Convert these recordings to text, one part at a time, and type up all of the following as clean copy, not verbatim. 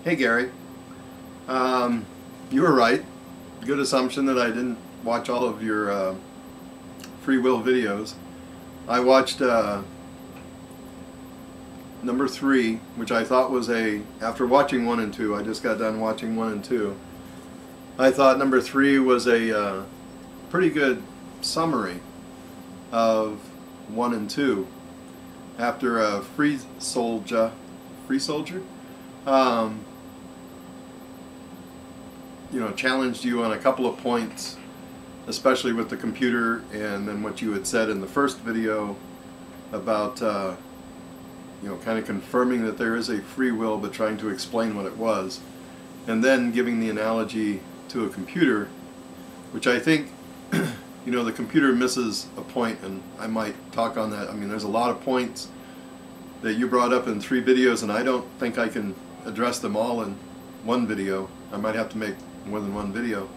Hey Gary, you were right. Good assumption that I didn't watch all of your free will videos. I watched number 3, which I thought was after watching 1 and 2, I just got done watching 1 and 2. I thought number 3 was a pretty good summary of 1 and 2. After a free soldier, challenged you on a couple of points, especially with the computer, and then what you had said in the first video about kind of confirming that there is a free will, but trying to explain what it was, and then giving the analogy to a computer, which I think the computer misses a point, and I might talk on that. I mean, there's a lot of points that you brought up in 3 videos, and I don't think I can address them all in 1 video. I might have to make more than 1 video.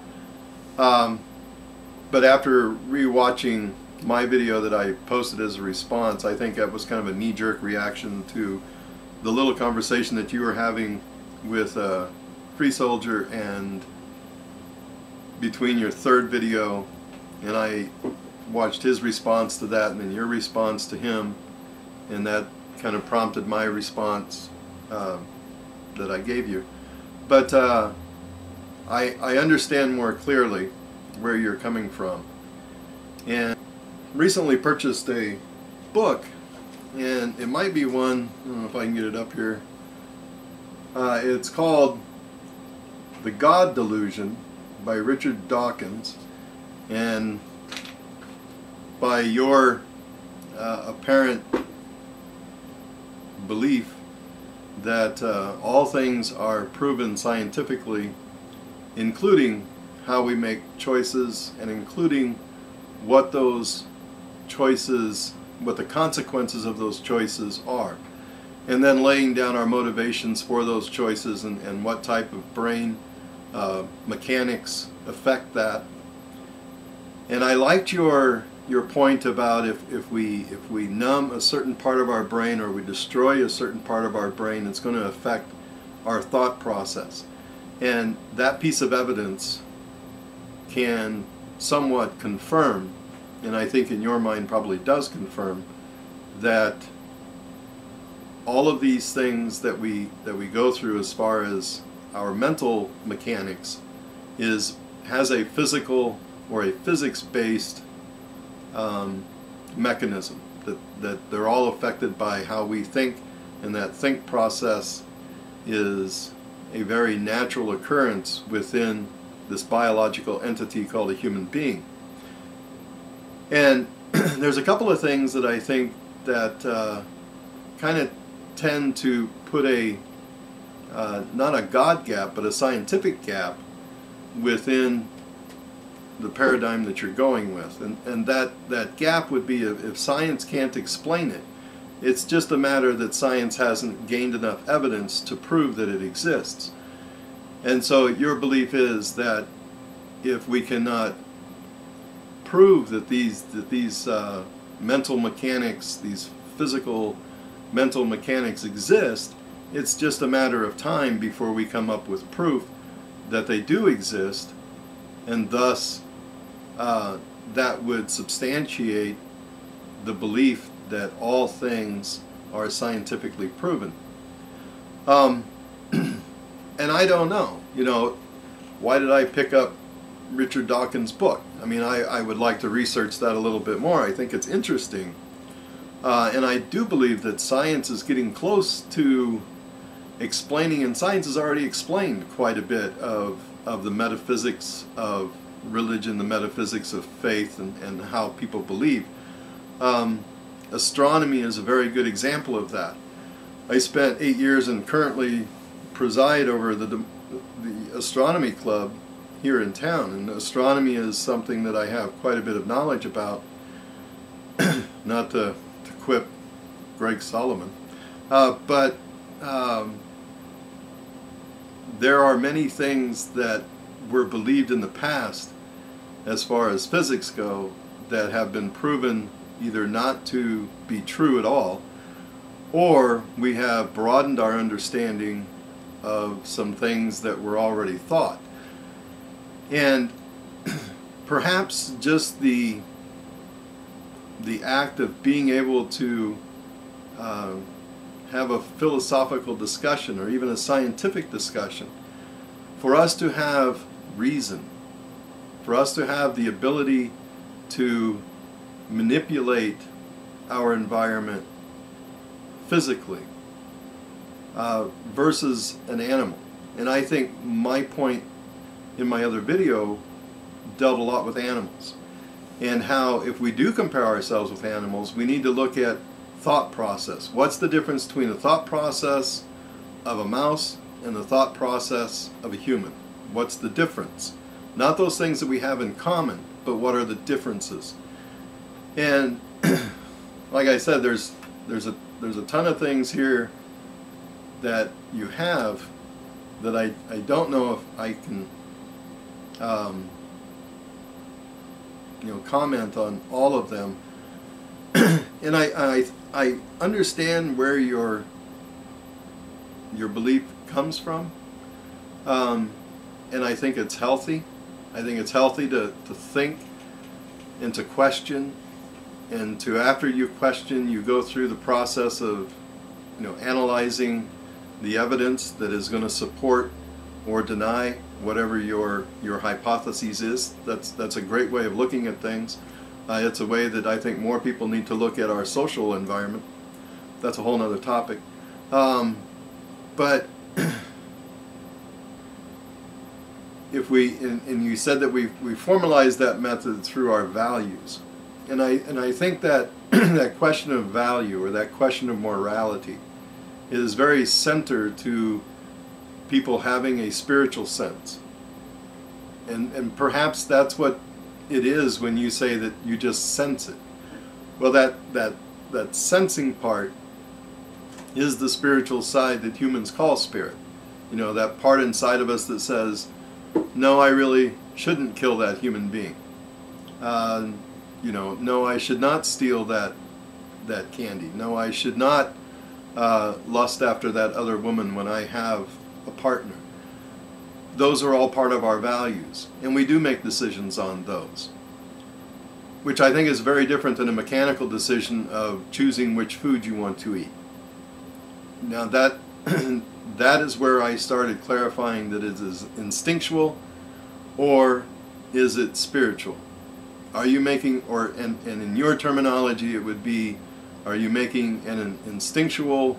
But after re-watching my video that I posted as a response, I think that was kind of a knee-jerk reaction to the little conversation that you were having with Free Soldier, and between your 3rd video, and I watched his response to that, and then your response to him, and that kind of prompted my response that I gave you. But I understand more clearly where you're coming from, and recently purchased a book, and it might be one, I don't know if I can get it up here. It's called The God Delusion by Richard Dawkins, and by your apparent belief that all things are proven scientifically, including how we make choices, and including what those choices, what the consequences of those choices are, and then laying down our motivations for those choices, and what type of brain mechanics affect that. And I liked your point about if we numb a certain part of our brain, or we destroy a certain part of our brain, it's going to affect our thought process. And that piece of evidence can somewhat confirm, and I think in your mind probably does confirm, that all of these things that we go through as far as our mental mechanics has a physical or a physics-based mechanism, that they're all affected by how we think, and that think process is a very natural occurrence within this biological entity called a human being. And there's a couple of things that I think that kind of tend to put not a God gap, but a scientific gap within the paradigm that you're going with. And that gap would be if science can't explain it. It's just a matter that science hasn't gained enough evidence to prove that it exists. And so your belief is that if we cannot prove that these mental mechanics, these physical mental mechanics exist, it's just a matter of time before we come up with proof that they do exist, and thus that would substantiate the belief that all things are scientifically proven. And I don't know, why did I pick up Richard Dawkins' book? I mean, I would like to research that a little bit more. I think it's interesting. And I do believe that science is getting close to explaining, and science has already explained quite a bit of the metaphysics of religion, the metaphysics of faith, and how people believe. Astronomy is a very good example of that. I spent 8 years and currently preside over the astronomy club here in town, and astronomy is something that I have quite a bit of knowledge about. Not to quip Greg Solomon, but there are many things that were believed in the past as far as physics go that have been proven either not to be true at all, or we have broadened our understanding of some things that were already thought. And perhaps just the act of being able to have a philosophical discussion or even a scientific discussion, for us to have reason, for us to have the ability to manipulate our environment physically versus an animal. And I think my point in my other video dealt a lot with animals, and how if we do compare ourselves with animals, we need to look at thought process. What's the difference between the thought process of a mouse and the thought process of a human? What's the difference? Not those things that we have in common, but what are the differences? And like I said, there's a ton of things here that you have that I don't know if I can comment on all of them. And I understand where your belief comes from, and I think it's healthy. I think it's healthy to think and to question, and to, after you question, you go through the process of analyzing the evidence that is going to support or deny whatever your hypothesis is. That's a great way of looking at things. It's a way that I think more people need to look at our social environment. That's a whole nother topic. But if we, and you said that we formalize that method through our values, and I think that that question of value, or that question of morality, is very centered to people having a spiritual sense. And perhaps that's what it is when you say that you just sense it. Well, that sensing part is the spiritual side that humans call spirit. That part inside of us that says, no, I really shouldn't kill that human being. No, I should not steal that candy. No, I should not lust after that other woman when I have a partner. Those are all part of our values, and we do make decisions on those, which I think is very different than a mechanical decision of choosing which food you want to eat. Now that is where I started clarifying that it is instinctual, or is it spiritual? Are you making, and in your terminology it would be, are you making an instinctual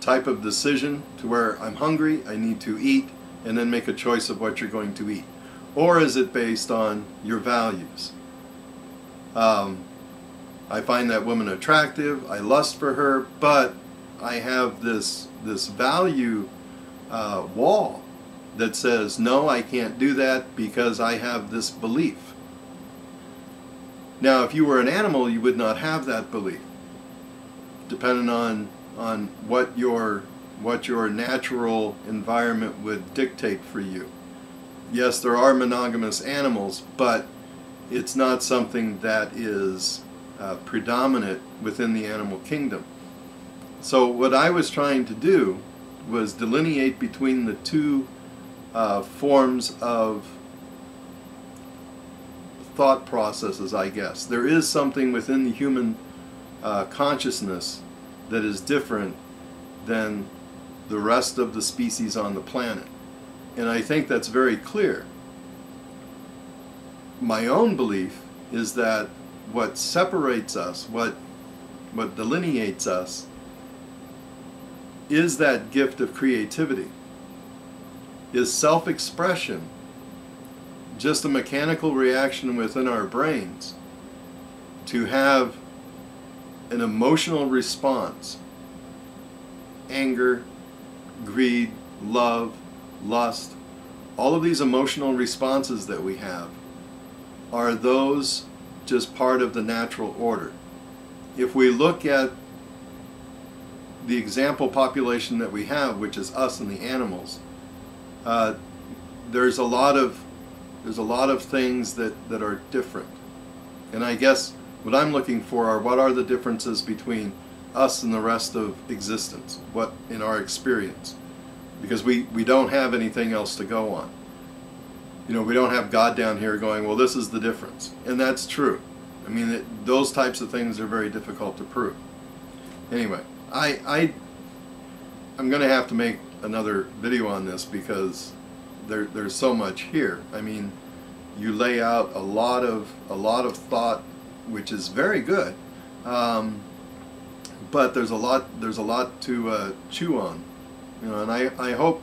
type of decision to where I'm hungry, I need to eat, and then make a choice of what you're going to eat? Or is it based on your values? I find that woman attractive, I lust for her, but I have this value wall that says, no, I can't do that because I have this belief. Now, if you were an animal, you would not have that belief, depending on what your natural environment would dictate for you. Yes, there are monogamous animals, but it's not something that is predominant within the animal kingdom. So what I was trying to do was delineate between the two forms of thought processes, I guess. There is something within the human consciousness that is different than the rest of the species on the planet. And I think that's very clear. My own belief is that what separates us, what delineates us, is that gift of creativity. Is self-expression just a mechanical reaction within our brains to have an emotional response? Anger, greed, love, lust, all of these emotional responses that we have, are those just part of the natural order? If we look at the example population that we have, which is us and the animals, there's a lot of things that are different. And I guess what I'm looking for are, what are the differences between us and the rest of existence, what in our experience, because we don't have anything else to go on. You know, we don't have God down here going, well, this is the difference. And that's true. I mean, those types of things are very difficult to prove. Anyway, I'm going to have to make another video on this because there's so much here. I mean, you lay out a lot of thought, which is very good, but there's a lot to chew on. You know, and I hope,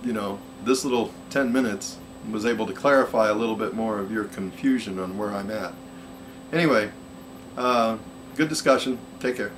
you know, this little 10 minutes was able to clarify a little bit more of your confusion on where I'm at. Anyway, good discussion. Take care.